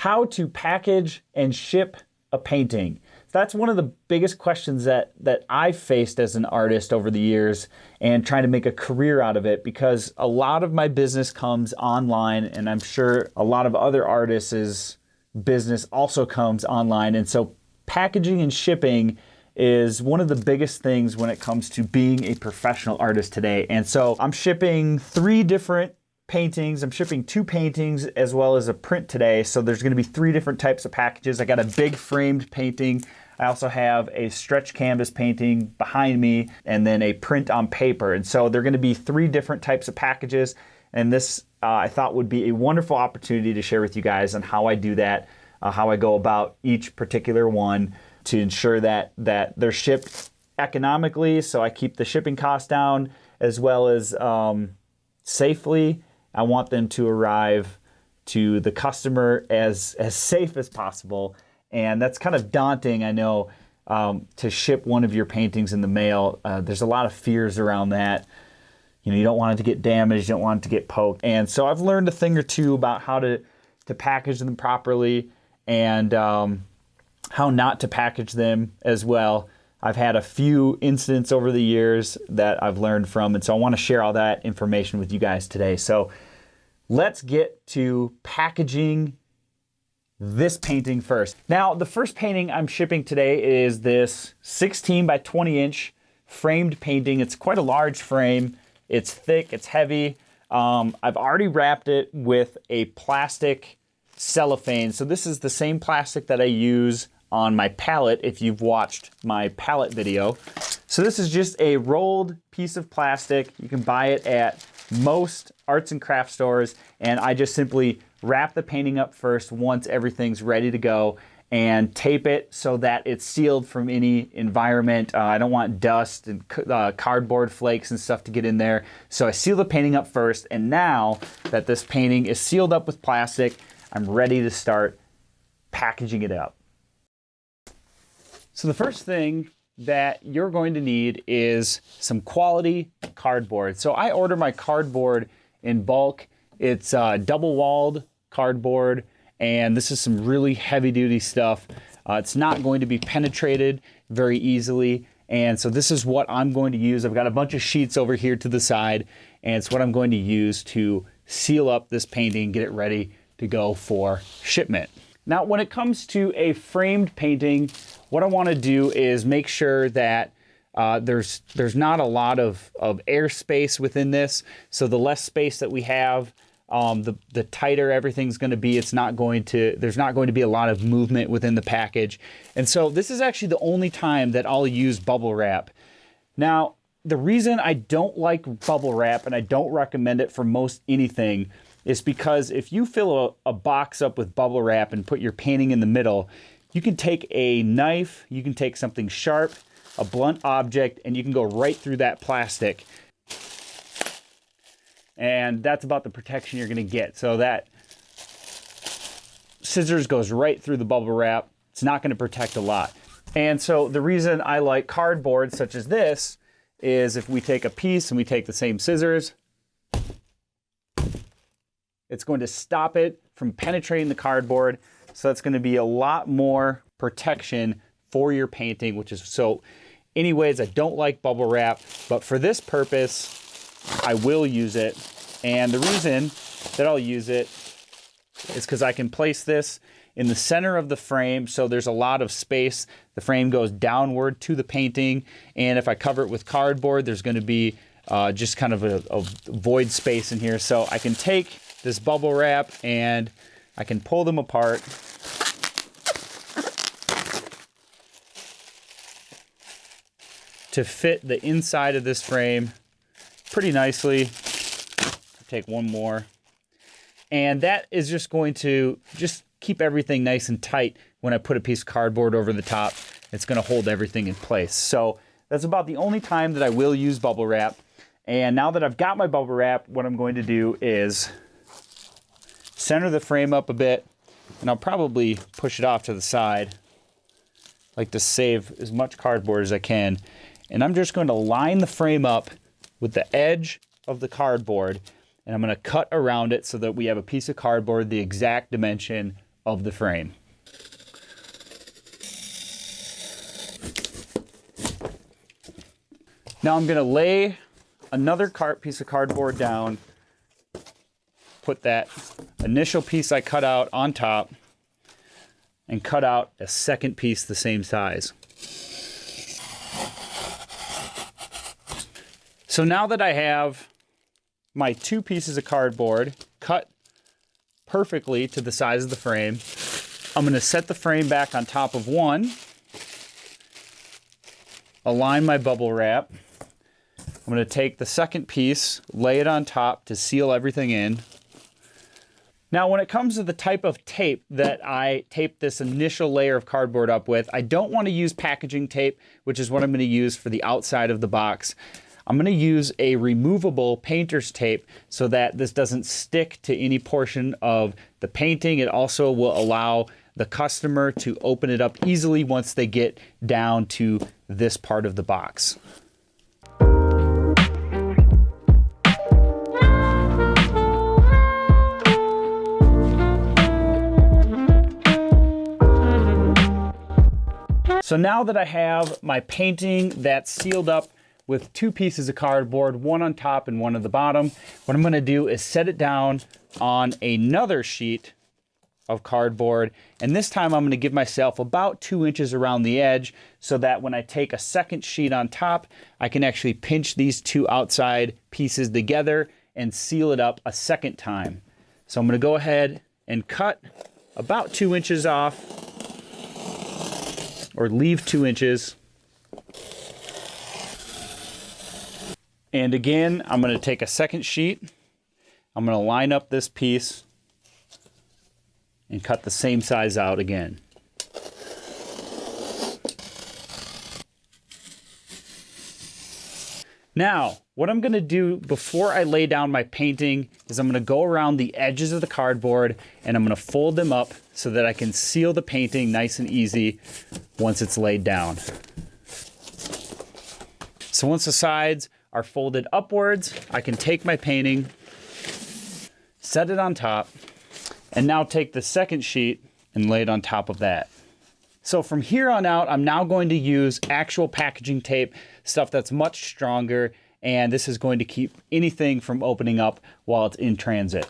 how to package and ship a painting. That's one of the biggest questions that I've faced as an artist over the years and trying to make a career out of it, because a lot of my business comes online, and I'm sure a lot of other artists' business also comes online. And so packaging and shipping is one of the biggest things when it comes to being a professional artist today. And so I'm shipping 3 different paintings. I'm shipping 2 paintings as well as a print today. So there's going to be 3 different types of packages. I got a big framed painting. I also have a stretch canvas painting behind me, and then a print on paper. And so they're going to be 3 different types of packages. And this I thought would be a wonderful opportunity to share with you guys on how I do that, how I go about each particular one to ensure that they're shipped economically, so I keep the shipping costs down, as well as safely. I want them to arrive to the customer as safe as possible. And that's kind of daunting, I know, to ship one of your paintings in the mail. There's a lot of fears around that. You know, you don't want it to get damaged, you don't want it to get poked. And so I've learned a thing or two about how to package them properly, and how not to package them as well. I've had a few incidents over the years that I've learned from, and so I want to share all that information with you guys today. So let's get to packaging this painting first. Now, the first painting I'm shipping today is this 16 by 20 inch framed painting. It's quite a large frame. It's thick, it's heavy. I've already wrapped it with a plastic cellophane. So this is the same plastic that I use on my palette, if you've watched my palette video. So this is just a rolled piece of plastic. You can buy it at most arts and craft stores, and I just simply wrap the painting up first once everything's ready to go, and tape it so that it's sealed from any environment. I don't want dust and cardboard flakes and stuff to get in there. So I seal the painting up first, and now that this painting is sealed up with plastic, I'm ready to start packaging it up. So the first thing that you're going to need is some quality cardboard. So I order my cardboard in bulk. It's double-walled cardboard, and this is some really heavy-duty stuff. It's not going to be penetrated very easily, and so this is what I'm going to use. I've got a bunch of sheets over here to the side, and it's what I'm going to use to seal up this painting, get it ready to go for shipment. Now, when it comes to a framed painting, what I want to do is make sure that there's not a lot of air space within this. So the less space that we have, the tighter everything's going to be. There's not going to be a lot of movement within the package. And so this is actually the only time that I'll use bubble wrap. Now, the reason I don't like bubble wrap, and I don't recommend it for most anything, is because if you fill a box up with bubble wrap and put your painting in the middle, you can take a knife, you can take something sharp, a blunt object, and you can go right through that plastic. And that's about the protection you're going to get. So that scissors goes right through the bubble wrap. It's not going to protect a lot. And so the reason I like cardboard such as this is if we take a piece and we take the same scissors, it's going to stop it from penetrating the cardboard. So that's going to be a lot more protection for your painting, which is so. Anyways, I don't like bubble wrap, but for this purpose, I will use it. And the reason that I'll use it is because I can place this in the center of the frame, so there's a lot of space. The frame goes downward to the painting, and if I cover it with cardboard, there's going to be just kind of a void space in here. So I can take this bubble wrap and I can pull them apart. To fit the inside of this frame pretty nicely. I'll take one more. And that is just going to just keep everything nice and tight. When I put a piece of cardboard over the top, it's going to hold everything in place. So that's about the only time that I will use bubble wrap. And now that I've got my bubble wrap, what I'm going to do is center the frame up a bit, and I'll probably push it off to the side. I like to save as much cardboard as I can. And I'm just going to line the frame up with the edge of the cardboard, and I'm going to cut around it so that we have a piece of cardboard the exact dimension of the frame. Now I'm going to lay another piece of cardboard down, put that initial piece I cut out on top, and cut out a second piece the same size. So now that I have my 2 pieces of cardboard cut perfectly to the size of the frame, I'm going to set the frame back on top of one, align my bubble wrap. I'm going to take the second piece, lay it on top to seal everything in. Now, when it comes to the type of tape that I tape this initial layer of cardboard up with, I don't want to use packaging tape, which is what I'm going to use for the outside of the box. I'm going to use a removable painter's tape so that this doesn't stick to any portion of the painting. It also will allow the customer to open it up easily once they get down to this part of the box. So now that I have my painting that's sealed up with 2 pieces of cardboard, one on top and one at the bottom, what I'm going to do is set it down on another sheet of cardboard, and this time I'm going to give myself about 2 inches around the edge so that when I take a second sheet on top, I can actually pinch these 2 outside pieces together and seal it up a second time. So I'm going to go ahead and cut about 2 inches off, or leave 2 inches. And again, I'm going to take a second sheet. I'm going to line up this piece and cut the same size out again. Now, what I'm going to do before I lay down my painting is I'm going to go around the edges of the cardboard and I'm going to fold them up so that I can seal the painting nice and easy once it's laid down. So once the sides are folded upwards, I can take my painting, set it on top, and now take the second sheet and lay it on top of that. So from here on out, I'm now going to use actual packaging tape, stuff that's much stronger, and this is going to keep anything from opening up while it's in transit.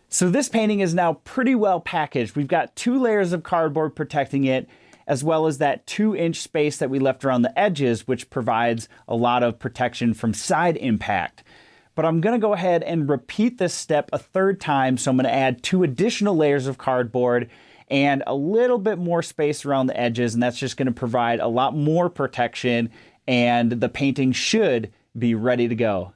So this painting is now pretty well packaged. We've got 2 layers of cardboard protecting it, as well as that 2-inch space that we left around the edges, which provides a lot of protection from side impact. But I'm gonna go ahead and repeat this step a 3rd time. So I'm gonna add 2 additional layers of cardboard and a little bit more space around the edges, and that's just gonna provide a lot more protection, and the painting should be ready to go.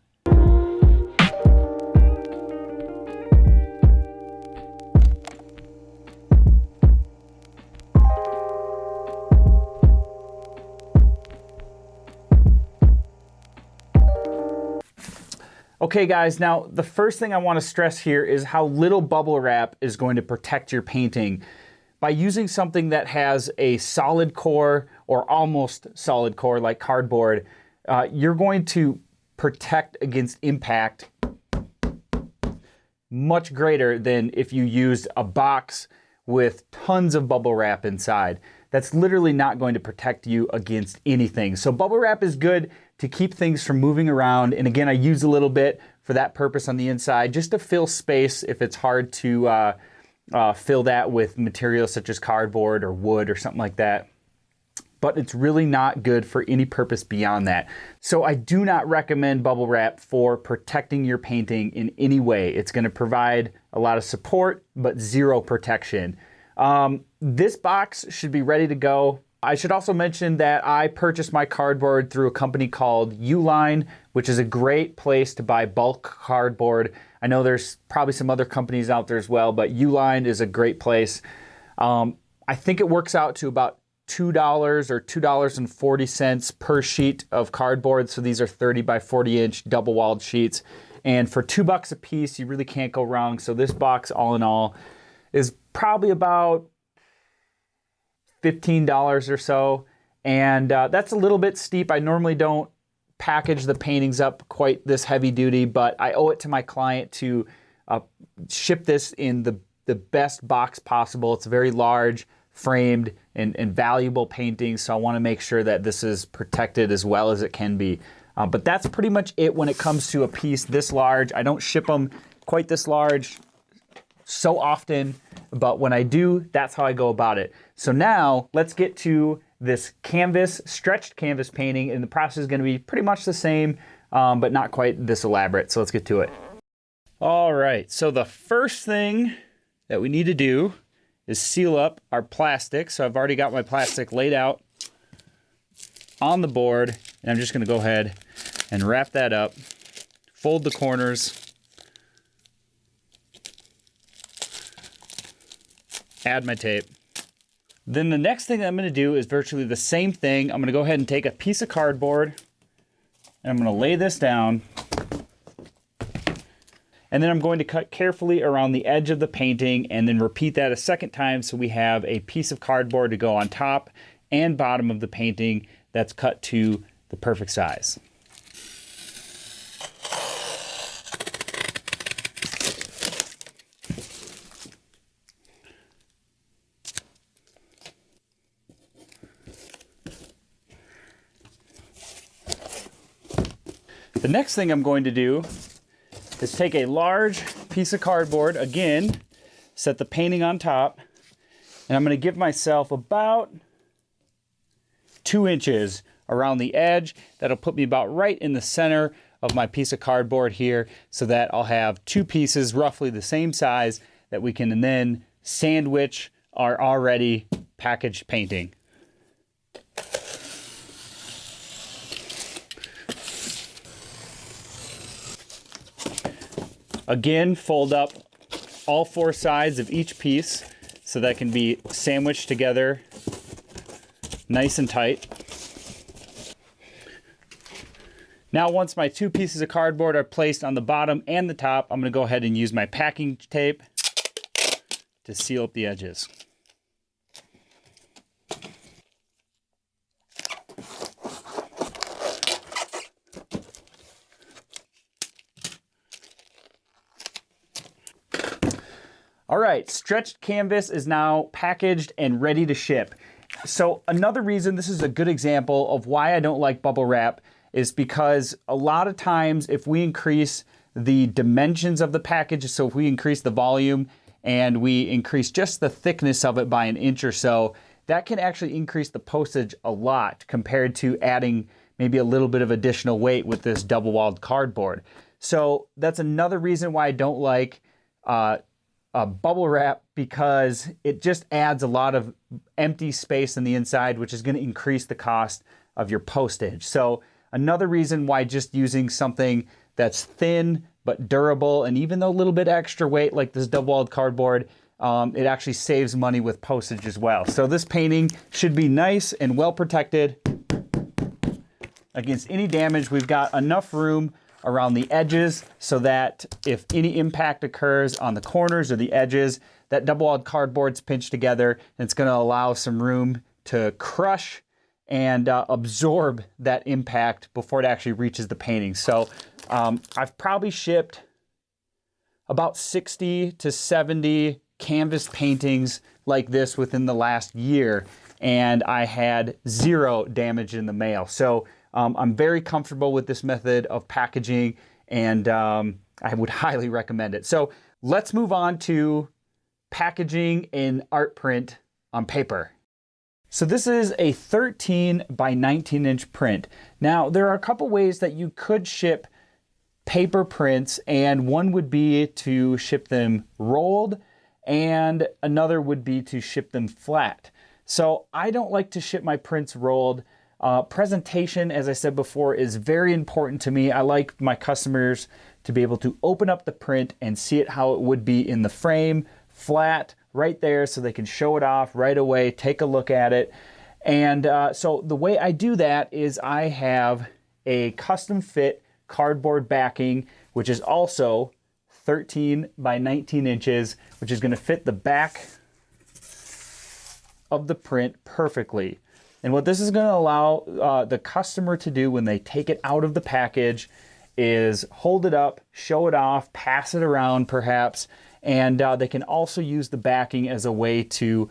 Okay guys, now the first thing I want to stress here is how little bubble wrap is going to protect your painting. By using something that has a solid core or almost solid core like cardboard, you're going to protect against impact much greater than if you used a box with tons of bubble wrap inside. That's literally not going to protect you against anything. So bubble wrap is good to keep things from moving around. And again, I use a little bit for that purpose on the inside, just to fill space if it's hard to fill that with materials such as cardboard or wood or something like that. But it's really not good for any purpose beyond that. So I do not recommend bubble wrap for protecting your painting in any way. It's going to provide a lot of support, but zero protection. This box should be ready to go. I should also mention that I purchased my cardboard through a company called Uline, which is a great place to buy bulk cardboard. I know there's probably some other companies out there as well, but Uline is a great place. I think it works out to about $2 or $2.40 per sheet of cardboard. So these are 30 by 40 inch double walled sheets. And for $2 a piece, you really can't go wrong. So this box, all in all, is probably about $15 or so. And that's a little bit steep. I normally don't package the paintings up quite this heavy duty, but I owe it to my client to ship this in the best box possible. It's a very large, framed, and valuable painting, so I want to make sure that this is protected as well as it can be. But that's pretty much it when it comes to a piece this large. I don't ship them quite this large so often, but when I do, that's how I go about it. So now let's get to this canvas, stretched canvas painting, and the process is going to be pretty much the same, but not quite this elaborate. So let's get to it. All right, so the first thing that we need to do is seal up our plastic. So I've already got my plastic laid out on the board, and I'm just going to go ahead and wrap that up, fold the corners, add my tape. Then the next thing that I'm going to do is virtually the same thing. I'm going to go ahead and take a piece of cardboard, and I'm going to lay this down. And then I'm going to cut carefully around the edge of the painting and then repeat that a second time so we have a piece of cardboard to go on top and bottom of the painting that's cut to the perfect size. The next thing I'm going to do is take a large piece of cardboard, again, set the painting on top, and I'm going to give myself about 2 inches around the edge. That'll put me about right in the center of my piece of cardboard here, so that I'll have 2 pieces roughly the same size that we can then sandwich our already packaged painting. Again, fold up all 4 sides of each piece so that can be sandwiched together nice and tight. Now, once my 2 pieces of cardboard are placed on the bottom and the top, I'm going to go ahead and use my packing tape to seal up the edges. All right, stretched canvas is now packaged and ready to ship. So another reason this is a good example of why I don't like bubble wrap is because a lot of times if we increase the dimensions of the package, so if we increase the volume and we increase just the thickness of it by an inch or so, that can actually increase the postage a lot compared to adding maybe a little bit of additional weight with this double-walled cardboard. So that's another reason why I don't like bubble wrap, because it just adds a lot of empty space in the inside, which is going to increase the cost of your postage. So another reason why just using something that's thin but durable, and even though a little bit extra weight like this double-walled cardboard, it actually saves money with postage as well. So this painting should be nice and well protected against any damage. We've got enough room around the edges so that if any impact occurs on the corners or the edges, that double-walled cardboard's pinched together, and it's going to allow some room to crush and absorb that impact before it actually reaches the painting. So I've probably shipped about 60 to 70 canvas paintings like this within the last year, and I had 0 damage in the mail. So I'm very comfortable with this method of packaging, and I would highly recommend it. So let's move on to packaging in art print on paper. So this is a 13 by 19 inch print. Now, there are a couple ways that you could ship paper prints, and one would be to ship them rolled, and another would be to ship them flat. So I don't like to ship my prints rolled. Presentation, as I said before, is very important to me. I like my customers to be able to open up the print and see it how it would be in the frame, flat, right there, so they can show it off right away, take a look at it. And so the way I do that is I have a custom fit cardboard backing, which is also 13 by 19 inches, which is going to fit the back of the print perfectly. And what this is going to allow the customer to do when they take it out of the package is hold it up, show it off, pass it around perhaps, and they can also use the backing as a way to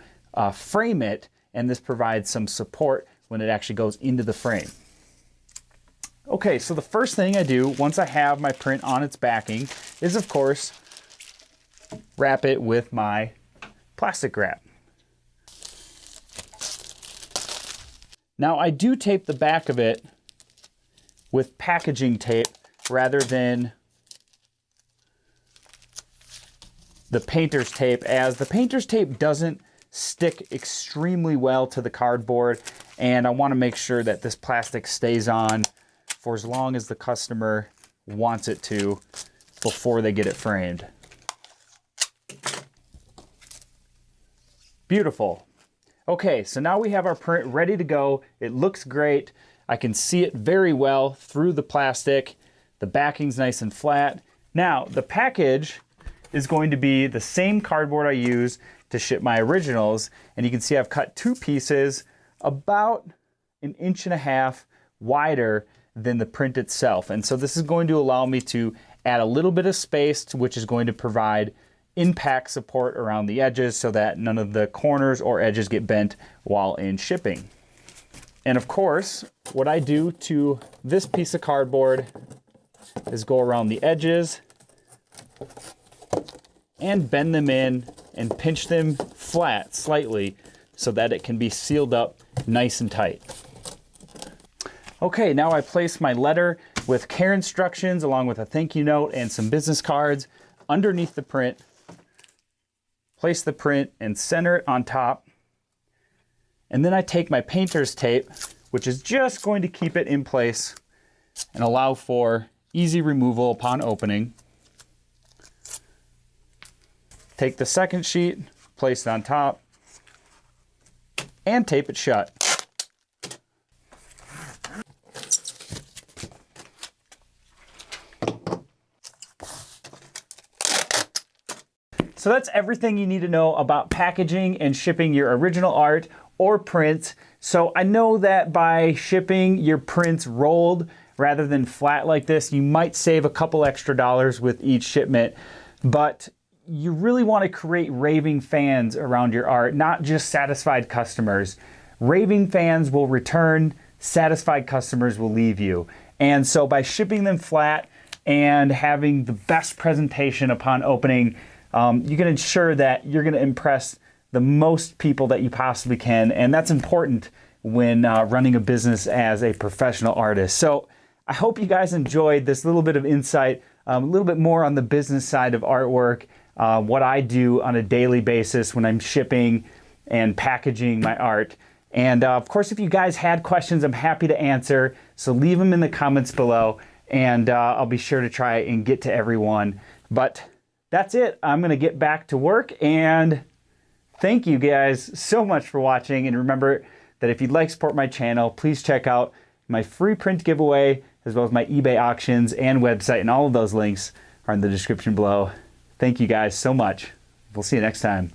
frame it, and this provides some support when it actually goes into the frame. Okay, so the first thing I do once I have my print on its backing is, of course, wrap it with my plastic wrap. Now I do tape the back of it with packaging tape rather than the painter's tape, as the painter's tape doesn't stick extremely well to the cardboard, and I want to make sure that this plastic stays on for as long as the customer wants it to before they get it framed. Beautiful. Okay, so now we have our print ready to go. It looks great. I can see it very well through the plastic. The backing's nice and flat. Now, the package is going to be the same cardboard I use to ship my originals, and you can see I've cut two pieces about 1.5 inches wider than the print itself. And so this is going to allow me to add a little bit of space, which is going to provide impact support around the edges so that none of the corners or edges get bent while in shipping. And of course, what I do to this piece of cardboard is go around the edges and bend them in and pinch them flat slightly so that it can be sealed up nice and tight. Okay, now I place my letter with care instructions along with a thank you note and some business cards underneath the print. Place the print and center it on top. And then I take my painter's tape, which is just going to keep it in place and allow for easy removal upon opening. Take the second sheet, place it on top, and tape it shut. So that's everything you need to know about packaging and shipping your original art or prints. So I know that by shipping your prints rolled rather than flat like this, you might save a couple extra dollars with each shipment, but you really want to create raving fans around your art, not just satisfied customers. Raving fans will return, satisfied customers will leave you. And so by shipping them flat and having the best presentation upon opening, you can ensure that you're going to impress the most people that you possibly can, and that's important when running a business as a professional artist. So I hope you guys enjoyed this little bit of insight, a little bit more on the business side of artwork, what I do on a daily basis when I'm shipping and packaging my art. And of course, if you guys had questions, I'm happy to answer, so leave them in the comments below, and I'll be sure to try and get to everyone. But that's it. I'm going to get back to work, and thank you guys so much for watching. And remember that if you'd like to support my channel, please check out my free print giveaway, as well as my eBay auctions and website, and all of those links are in the description below. Thank you guys so much. We'll see you next time.